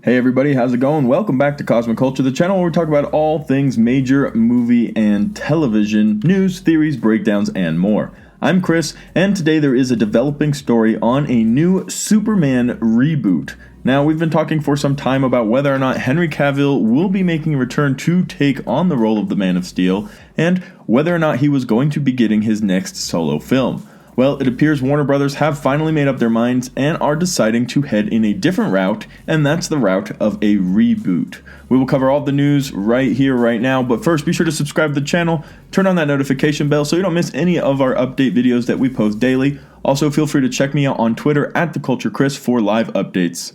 Hey everybody, how's it going? Welcome back to Cosmic Culture, the channel where we talk about all things major movie and television, news, theories, breakdowns, and more. I'm Chris, and today there is a developing story on a new Superman reboot. Now, we've been talking for some time about whether or not Henry Cavill will be making a return to take on the role of the Man of Steel, and whether or not he was going to be getting his next solo film. Well, it appears Warner Brothers have finally made up their minds and are deciding to head in a different route, and that's the route of a reboot. We will cover all the news right here, right now, but first be sure to subscribe to the channel, turn on that notification bell so you don't miss any of our update videos that we post daily. Also, feel free to check me out on Twitter at TheCultureChris for live updates.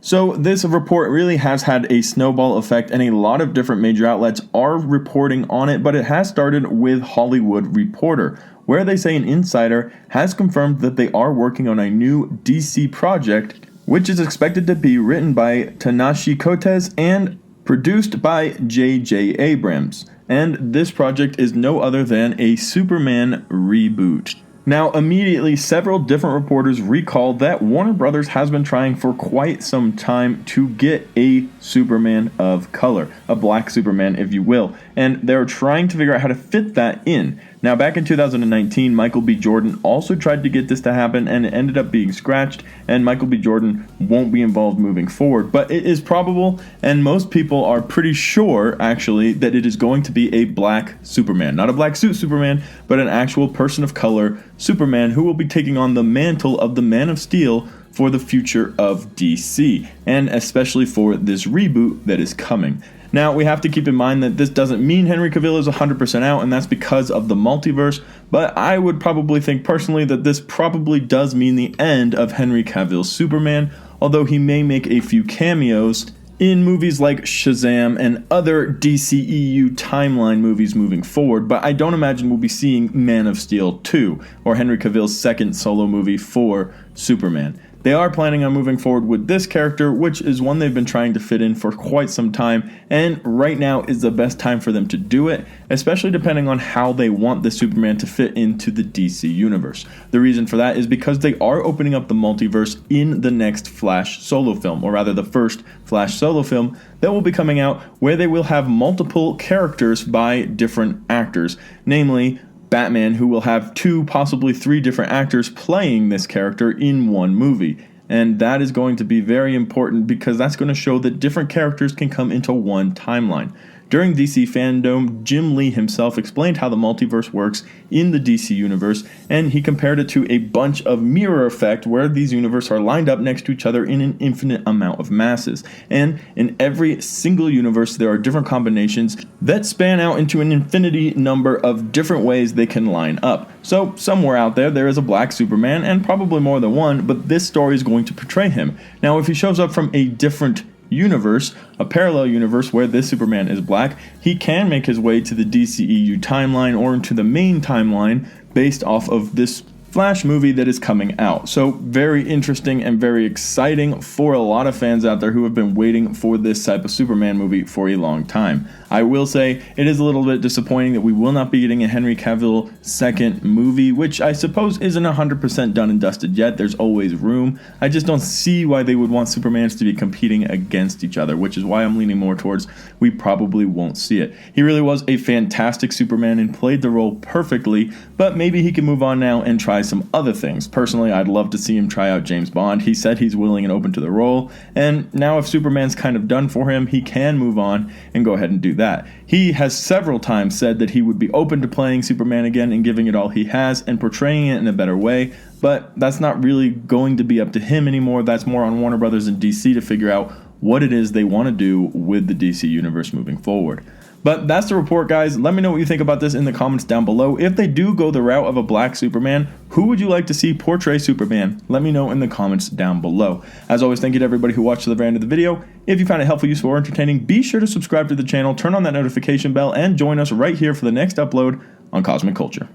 So this report really has had a snowball effect, and a lot of different major outlets are reporting on it, but it has started with Hollywood Reporter, where they say an insider has confirmed that they are working on a new DC project, which is expected to be written by Ta-Nehisi Coates and produced by J.J. Abrams. And this project is no other than a Superman reboot. Now, immediately, several different reporters recalled that Warner Brothers has been trying for quite some time to get a Superman of color, a black Superman, if you will, and they're trying to figure out how to fit that in. Now, back in 2019, Michael B. Jordan also tried to get this to happen, and it ended up being scratched, and Michael B. Jordan won't be involved moving forward. But it is probable, and most people are pretty sure, actually, that it is going to be a black Superman. Not a black suit Superman, but an actual person of color Superman who will be taking on the mantle of the Man of Steel for the future of DC, and especially for this reboot that is coming. Now, we have to keep in mind that this doesn't mean Henry Cavill is 100% out, and that's because of the multiverse, but I would probably think personally that this probably does mean the end of Henry Cavill's Superman, although he may make a few cameos in movies like Shazam and other DCEU timeline movies moving forward, but I don't imagine we'll be seeing Man of Steel 2, or Henry Cavill's second solo movie for Superman. They are planning on moving forward with this character, which is one they've been trying to fit in for quite some time, and right now is the best time for them to do it, especially depending on how they want the Superman to fit into the DC universe. The reason for that is because they are opening up the multiverse in the next Flash solo film, or rather the first Flash solo film that will be coming out, where they will have multiple characters by different actors, namely Batman, who will have 2, possibly 3 different actors playing this character in one movie. And that is going to be very important because that's going to show that different characters can come into one timeline. During DC Fandom, Jim Lee himself explained how the multiverse works in the DC universe, and he compared it to a bunch of mirror effect where these universes are lined up next to each other in an infinite amount of masses. And in every single universe, there are different combinations that span out into an infinity number of different ways they can line up. So somewhere out there is a black Superman, and probably more than one, but this story is going to portray him. Now, if he shows up from a different universe, a parallel universe where this Superman is black, he can make his way to the DCEU timeline or into the main timeline based off of this Flash movie that is coming out. So very interesting and very exciting for a lot of fans out there who have been waiting for this type of Superman movie for a long time. I will say it is a little bit disappointing that we will not be getting a Henry Cavill second movie, which I suppose isn't 100% done and dusted yet. There's always room. I just don't see why they would want Supermans to be competing against each other, which is why I'm leaning more towards we probably won't see it. He really was a fantastic Superman and played the role perfectly, but maybe he can move on now and try some other things. Personally, I'd love to see him try out James Bond. He said he's willing and open to the role, and now if Superman's kind of done for him, he can move on and go ahead and do that. He has several times said that he would be open to playing Superman again and giving it all he has and portraying it in a better way, but that's not really going to be up to him anymore. That's more on Warner Brothers and DC to figure out what it is they want to do with the DC universe moving forward. But that's the report, guys. Let me know what you think about this in the comments down below. If they do go the route of a black Superman, who would you like to see portray Superman? Let me know in the comments down below. As always, thank you to everybody who watched to the very end of the video. If you found it helpful, useful, or entertaining, be sure to subscribe to the channel, turn on that notification bell, and join us right here for the next upload on Cosmic Culture.